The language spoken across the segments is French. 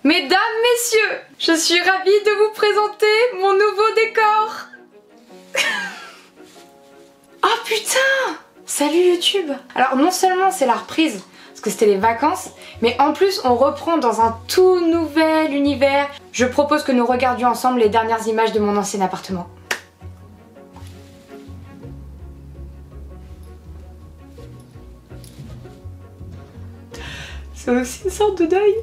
Mesdames, messieurs, je suis ravie de vous présenter mon nouveau décor. Oh putain! Salut YouTube! Alors non seulement c'est la reprise, parce que c'était les vacances, mais en plus on reprend dans un tout nouvel univers. Je propose que nous regardions ensemble les dernières images de mon ancien appartement. C'est aussi une sorte de deuil.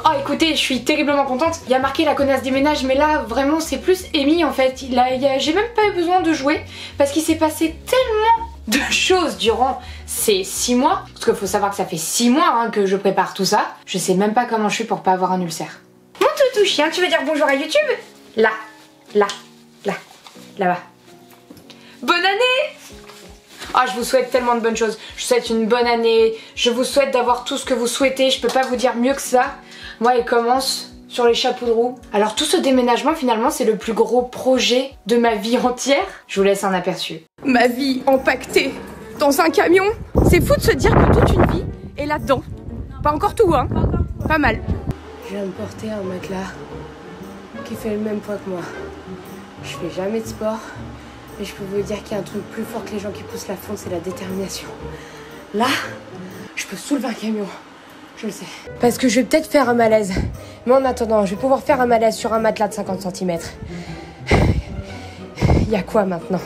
Oh écoutez, je suis terriblement contente. Il y a marqué la connasse déménage, mais là vraiment c'est plus Amy en fait. J'ai même pas eu besoin de jouer parce qu'il s'est passé tellement de choses durant ces 6 mois. Parce qu'il faut savoir que ça fait 6 mois que je prépare tout ça. Je sais même pas comment je suis pour pas avoir un ulcère. Mon toutou chien, tu veux dire bonjour à YouTube? Là-bas. Bonne année! Ah, je vous souhaite tellement de bonnes choses. Je vous souhaite une bonne année. Je vous souhaite d'avoir tout ce que vous souhaitez. Je peux pas vous dire mieux que ça. Moi, il commence sur les chapeaux de roue. Alors tout ce déménagement, finalement, c'est le plus gros projet de ma vie entière. Je vous laisse un aperçu. Ma vie empaquetée dans un camion. C'est fou de se dire que toute une vie est là-dedans. Pas encore tout, hein. Pas mal. Je viens de porter un matelas qui fait le même poids que moi. Je fais jamais de sport. Mais je peux vous dire qu'il y a un truc plus fort que les gens qui poussent la fonte, c'est la détermination. Là, je peux soulever un camion. Je le sais. Parce que je vais peut-être faire un malaise. Mais en attendant, je vais pouvoir faire un malaise sur un matelas de 50 cm. Il y a quoi maintenant?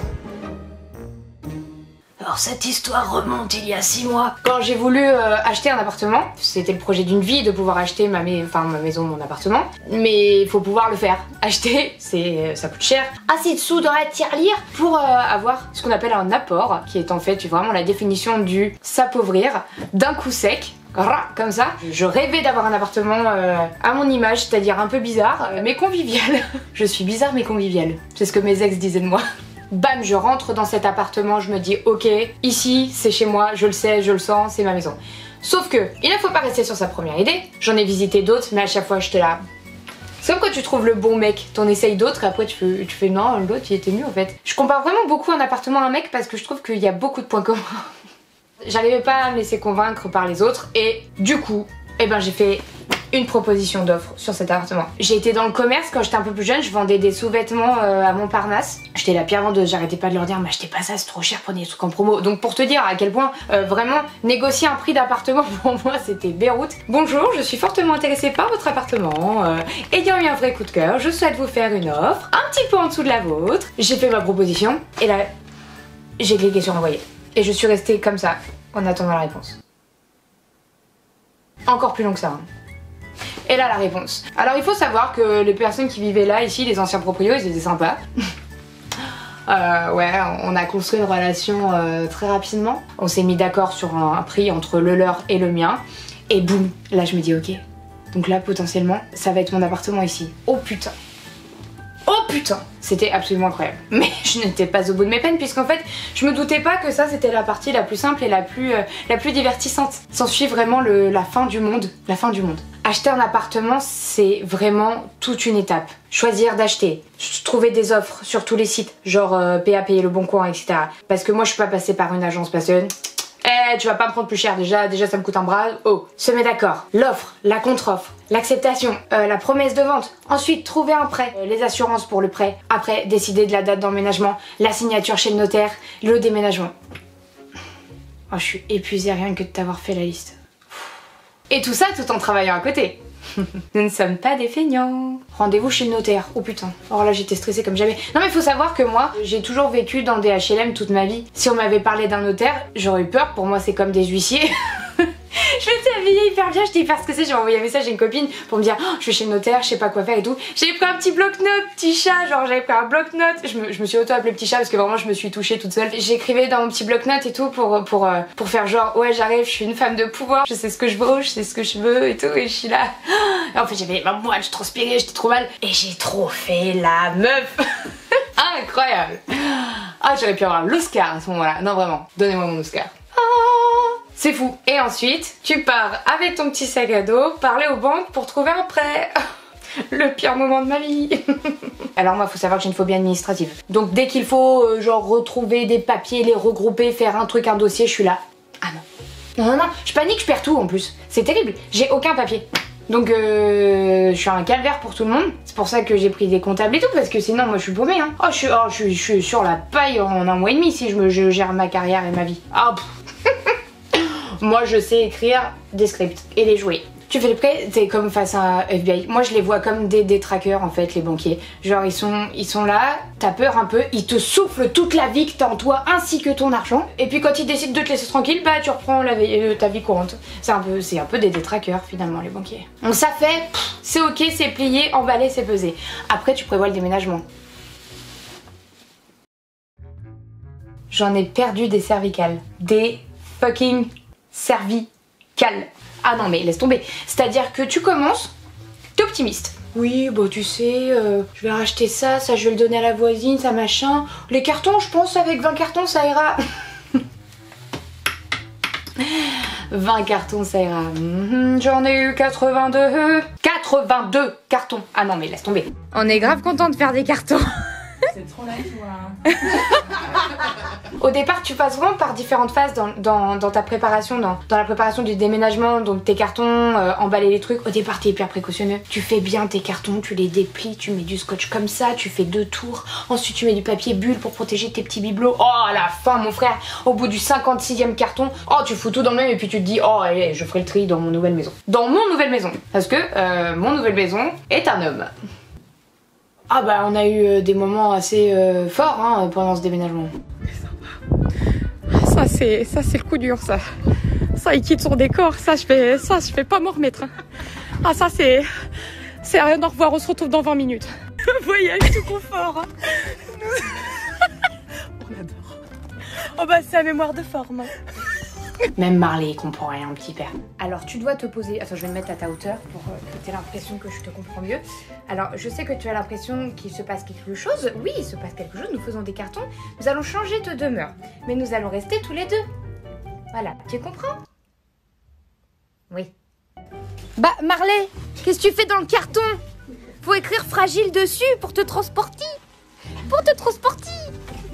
Alors cette histoire remonte il y a 6 mois. Quand j'ai voulu acheter un appartement, c'était le projet d'une vie de pouvoir acheter ma maison, mon appartement. Mais il faut pouvoir le faire. Acheter, ça coûte cher. Assez de sous dans la tirelire pour avoir ce qu'on appelle un apport, qui est en fait vraiment la définition du s'appauvrir d'un coup sec. Comme ça. Je rêvais d'avoir un appartement à mon image, c'est-à-dire un peu bizarre, mais convivial. Je suis bizarre mais conviviale. C'est ce que mes ex disaient de moi. Bam, je rentre dans cet appartement, je me dis ok, ici c'est chez moi, je le sais, je le sens, c'est ma maison. Sauf que, il ne faut pas rester sur sa première idée. J'en ai visité d'autres, mais à chaque fois j'étais là. C'est comme quand tu trouves le bon mec, t'en essayes d'autres, après tu fais non, l'autre il était mieux en fait. Je compare vraiment beaucoup un appartement à un mec parce que je trouve qu'il y a beaucoup de points communs. J'arrivais pas à me laisser convaincre par les autres et du coup, j'ai fait une proposition d'offre sur cet appartement. J'ai été dans le commerce quand j'étais un peu plus jeune, je vendais des sous-vêtements à Montparnasse. J'étais la pire vendeuse, j'arrêtais pas de leur dire mais achetez pas ça, c'est trop cher, prenez des trucs en promo. Donc pour te dire à quel point vraiment négocier un prix d'appartement pour moi c'était Beyrouth. Bonjour, je suis fortement intéressée par votre appartement. Ayant eu un vrai coup de cœur, je souhaite vous faire une offre un petit peu en dessous de la vôtre. J'ai fait ma proposition et là j'ai cliqué sur envoyer. Et je suis restée comme ça en attendant la réponse. Encore plus long que ça. Et là la réponse. Alors il faut savoir que les personnes qui vivaient là, ici, les anciens proprios, ils étaient sympas. Ouais, on a construit une relation très rapidement. On s'est mis d'accord sur un prix entre le leur et le mien. Et boum, là je me dis ok. Donc là potentiellement, ça va être mon appartement ici. Oh putain. Oh putain, c'était absolument incroyable. Mais je n'étais pas au bout de mes peines puisqu'en fait, je me doutais pas que ça c'était la partie la plus simple et la plus divertissante. S'ensuit vraiment la fin du monde. La fin du monde. Acheter un appartement, c'est vraiment toute une étape. Choisir d'acheter, trouver des offres sur tous les sites, genre PA, payer le bon coin, etc. Parce que moi je suis pas passée par une agence parce que tu vas pas me prendre plus cher, déjà ça me coûte un bras. Oh, se met d'accord, l'offre, la contre-offre, l'acceptation, la promesse de vente, ensuite trouver un prêt, les assurances pour le prêt, après décider de la date d'emménagement, la signature chez le notaire, le déménagement. Oh, je suis épuisée rien que de t'avoir fait la liste. Et tout ça tout en travaillant à côté. Nous ne sommes pas des feignants. Rendez-vous chez le notaire. Oh putain. Alors là j'étais stressée comme jamais. Non mais faut savoir que moi j'ai toujours vécu dans des HLM toute ma vie. Si on m'avait parlé d'un notaire, j'aurais eu peur. Pour moi c'est comme des huissiers. Je m'étais habillée hyper bien, je t'ai faire ce que c'est, j'ai envoyé un message à une copine pour me dire oh, je vais chez le notaire, je sais pas quoi faire et tout. J'avais pris un petit bloc-notes, petit chat, genre j'avais pris un bloc-notes. Je me suis auto-appelée petit chat parce que vraiment je me suis touchée toute seule. J'écrivais dans mon petit bloc-notes et tout pour faire genre ouais j'arrive, je suis une femme de pouvoir, je sais ce que je vaux, je sais ce que je veux et tout et je suis là. Et en fait j'avais ma moelle, je transpirais, j'étais trop mal et j'ai trop fait la meuf. Incroyable. Ah j'aurais pu avoir l'Oscar à ce moment-là, non vraiment, donnez-moi mon Oscar. C'est fou. Et ensuite, tu pars avec ton petit sac à dos, parler aux banques pour trouver un prêt. Le pire moment de ma vie. Alors moi, faut savoir que j'ai une phobie administrative. Donc dès qu'il faut genre retrouver des papiers, les regrouper, faire un truc, un dossier, je suis là. Ah non. Non, je panique, je perds tout en plus. C'est terrible. J'ai aucun papier. Donc je suis un calvaire pour tout le monde. C'est pour ça que j'ai pris des comptables et tout, parce que sinon moi je suis paumée hein. Je suis sur la paille en 1 mois et demi si je gère ma carrière et ma vie. Ah moi je sais écrire des scripts et les jouer. Tu fais le prêt, t'es comme face à un FBI. Moi je les vois comme des trackers en fait, les banquiers. Genre ils sont là, t'as peur un peu, ils te soufflent toute la vie que t'as en toi ainsi que ton argent. Et puis quand ils décident de te laisser tranquille, bah tu reprends ta vie courante. C'est un peu des trackers finalement les banquiers. Donc ça fait, c'est ok, c'est plié, emballé, c'est pesé. Après tu prévois le déménagement. J'en ai perdu des cervicales. Des fucking cervicales. Ah non mais laisse tomber. C'est-à-dire que tu commences, t'es optimiste. Oui, bon tu sais, je vais racheter ça, je vais le donner à la voisine, ça machin. Les cartons, je pense avec 20 cartons ça ira. 20 cartons ça ira. J'en ai eu 82. 82 cartons. Ah non mais laisse tomber. On est grave content de faire des cartons. C'est trop la joie. Au départ, tu passes vraiment par différentes phases dans ta préparation, dans la préparation du déménagement, donc tes cartons, emballer les trucs. Au départ, t'es hyper précautionneux. Tu fais bien tes cartons, tu les déplies, tu mets du scotch comme ça, tu fais 2 tours. Ensuite, tu mets du papier bulle pour protéger tes petits bibelots. Oh, à la fin, mon frère, au bout du 56e carton, oh, tu fous tout dans le même et puis tu te dis, oh, allez, je ferai le tri dans mon nouvelle maison. Dans mon nouvelle maison. Parce que mon nouvelle maison est un homme. Ah bah on a eu des moments assez forts hein, pendant ce déménagement. Ça c'est le coup dur ça. Ça il quitte son décor, je fais pas m'en remettre. Hein. Ah ça c'est rien au revoir, on se retrouve dans 20 minutes. Voyage tout confort. Hein. On adore. Oh bah c'est la mémoire de forme. Même Marley il comprend rien, petit père. Alors tu dois te poser, attends je vais me mettre à ta hauteur pour que tu aies l'impression que je te comprends mieux. Alors je sais que tu as l'impression qu'il se passe quelque chose. Oui il se passe quelque chose, nous faisons des cartons. Nous allons changer de demeure, mais nous allons rester tous les deux. Voilà, tu comprends? Oui. Bah Marley, qu'est-ce que tu fais dans le carton? Faut écrire fragile dessus pour te transporter. Pour te transporter.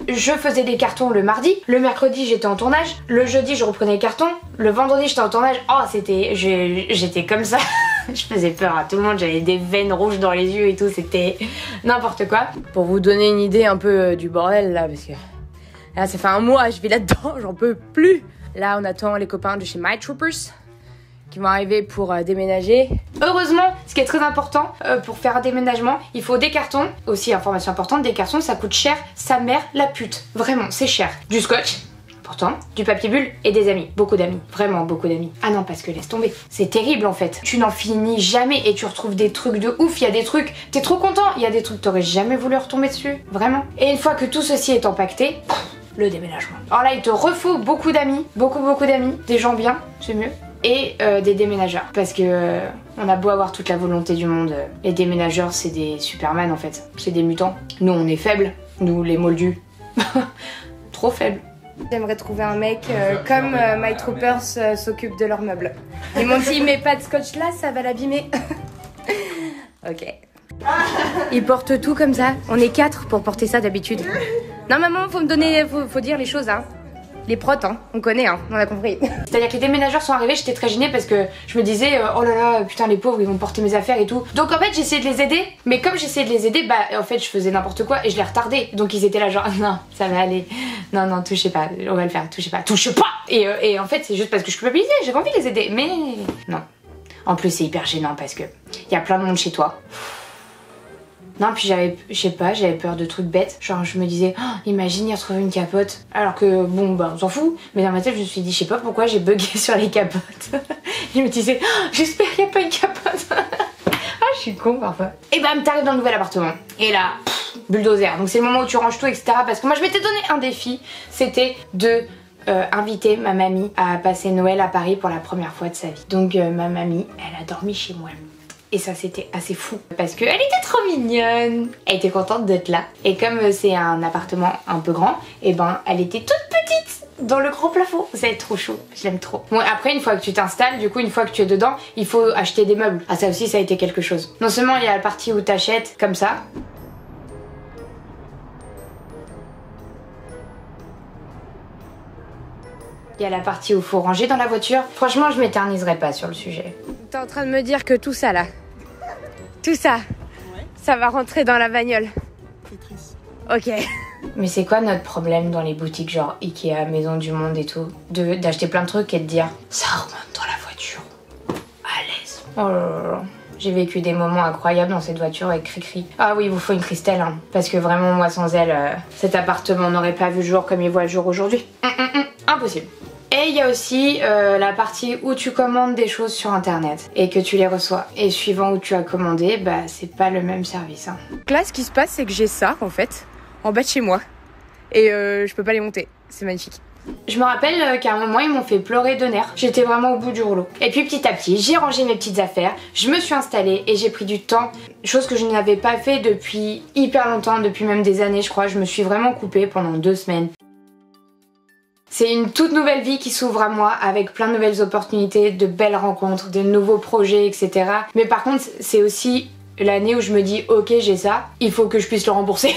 Je faisais des cartons le mardi, le mercredi j'étais en tournage, le jeudi je reprenais les cartons, le vendredi j'étais en tournage, oh j'étais comme ça, je faisais peur à tout le monde, j'avais des veines rouges dans les yeux et tout, c'était n'importe quoi. Pour vous donner une idée un peu du bordel là, parce que là ça fait 1 mois, je vis là-dedans, j'en peux plus. Là on attend les copains de chez My Troopers qui vont arriver pour déménager. Heureusement, ce qui est très important pour faire un déménagement, il faut des cartons. Aussi, information importante, des cartons, ça coûte cher, sa mère la pute. Vraiment, c'est cher. Du scotch, important, du papier bulle et des amis. Beaucoup d'amis, vraiment beaucoup d'amis. Ah non, parce que laisse tomber. C'est terrible en fait. Tu n'en finis jamais et tu retrouves des trucs de ouf. Il y a des trucs, t'es trop content. Il y a des trucs que t'aurais jamais voulu retomber dessus. Vraiment. Et une fois que tout ceci est empaqueté, le déménagement. Alors là, il te refaut beaucoup d'amis, beaucoup d'amis, des gens bien, c'est mieux. Et des déménageurs parce que on a beau avoir toute la volonté du monde, les déménageurs c'est des Superman en fait, c'est des mutants. Nous on est faibles, nous les moldus, trop faibles. J'aimerais trouver un mec comme My Troopers s'occupe de leurs meubles. Ils m'ont dit mais pas de scotch là, ça va l'abîmer. Ok. Ils portent tout comme ça, on est 4 pour porter ça d'habitude. Non maman, faut me donner, faut dire les choses hein. Les protes, hein, on connaît, hein, on a compris. C'est-à-dire que les déménageurs sont arrivés, j'étais très gênée parce que je me disais, oh là là, putain les pauvres, ils vont porter mes affaires et tout. Donc en fait j'essayais de les aider, mais comme j'essayais de les aider, bah en fait je faisais n'importe quoi et je les retardais. Donc ils étaient là genre, non, ça va aller, non, touchez pas, on va le faire, touchez pas, touche pas. Et en fait c'est juste parce que je culpabilisais, j'avais envie de les aider, mais non. En plus c'est hyper gênant parce que y a plein de monde chez toi. Non, puis j'avais peur de trucs bêtes. Genre, je me disais, oh, imagine, il retrouve une capote. Alors que, bon, bah, on s'en fout. Mais dans ma tête, je me suis dit, je sais pas pourquoi j'ai bugué sur les capotes. Je me disais, oh, j'espère qu'il n'y a pas une capote. Ah, je suis con parfois. Et bam, t'arrives dans le nouvel appartement. Et là, bulldozer. Donc, c'est le moment où tu ranges tout, etc. Parce que moi, je m'étais donné un défi. C'était de inviter ma mamie à passer Noël à Paris pour la première fois de sa vie. Donc, ma mamie, elle a dormi chez moi. Et ça c'était assez fou parce qu'elle était trop mignonne. Elle était contente d'être là. Et comme c'est un appartement un peu grand, et ben elle était toute petite dans le gros plafond. Ça va être trop chaud, je l'aime trop. Bon après une fois que tu t'installes, du coup une fois que tu es dedans, il faut acheter des meubles. Ah ça aussi ça a été quelque chose. Non seulement il y a la partie où t'achètes comme ça. Il y a la partie où il faut ranger dans la voiture. Franchement, je m'éterniserai pas sur le sujet. T'es en train de me dire que tout ça là, tout ça, ça va rentrer dans la bagnole. Ok. Mais c'est quoi notre problème dans les boutiques genre Ikea, Maison du Monde et tout, d'acheter plein de trucs et de dire ça remonte dans la voiture, à l'aise. Oh là là. J'ai vécu des moments incroyables dans cette voiture avec Cricri. Ah oui, il vous faut une Christelle, hein, parce que vraiment moi sans elle, cet appartement n'aurait pas vu le jour comme il voit le jour aujourd'hui. Impossible. Et il y a aussi la partie où tu commandes des choses sur internet et que tu les reçois. Et suivant où tu as commandé, bah c'est pas le même service. Hein. Donc là, ce qui se passe, c'est que j'ai ça en fait, en bas de chez moi. Et je peux pas les monter. C'est magnifique. Je me rappelle qu'à un moment ils m'ont fait pleurer de nerfs, j'étais vraiment au bout du rouleau. Et puis petit à petit j'ai rangé mes petites affaires, je me suis installée et j'ai pris du temps, chose que je n'avais pas fait depuis hyper longtemps, depuis même des années je crois. Je me suis vraiment coupée pendant 2 semaines. C'est une toute nouvelle vie qui s'ouvre à moi avec plein de nouvelles opportunités, de belles rencontres, de nouveaux projets, etc. Mais par contre c'est aussi l'année où je me dis ok j'ai ça, il faut que je puisse le rembourser.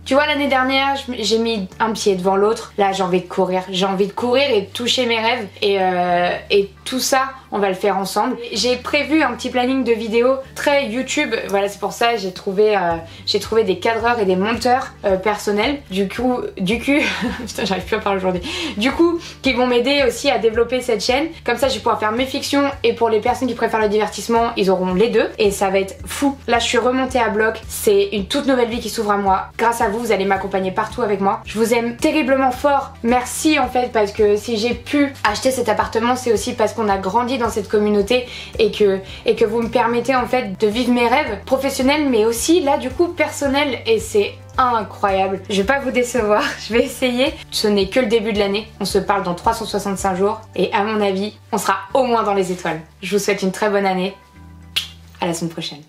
Tu vois, l'année dernière, j'ai mis un pied devant l'autre. Là, j'ai envie de courir. J'ai envie de courir et de toucher mes rêves. Et tout ça, on va le faire ensemble. J'ai prévu un petit planning de vidéos très YouTube. Voilà, c'est pour ça j'ai trouvé des cadreurs et des monteurs personnels. Du coup, putain, j'arrive plus à parler aujourd'hui. Du coup, qui vont m'aider aussi à développer cette chaîne. Comme ça, je vais pouvoir faire mes fictions. Et pour les personnes qui préfèrent le divertissement, ils auront les deux. Et ça va être fou. Là, je suis remontée à bloc. C'est une toute nouvelle vie qui s'ouvre à moi. Grâce à vous allez m'accompagner partout avec moi. Je vous aime terriblement fort. Merci en fait, parce que si j'ai pu acheter cet appartement, c'est aussi parce qu'on a grandi dans cette communauté et que vous me permettez en fait de vivre mes rêves professionnels, mais aussi là du coup personnels, et c'est incroyable. Je vais pas vous décevoir, je vais essayer. Ce n'est que le début de l'année. On se parle dans 365 jours et à mon avis, on sera au moins dans les étoiles. Je vous souhaite une très bonne année. À la semaine prochaine.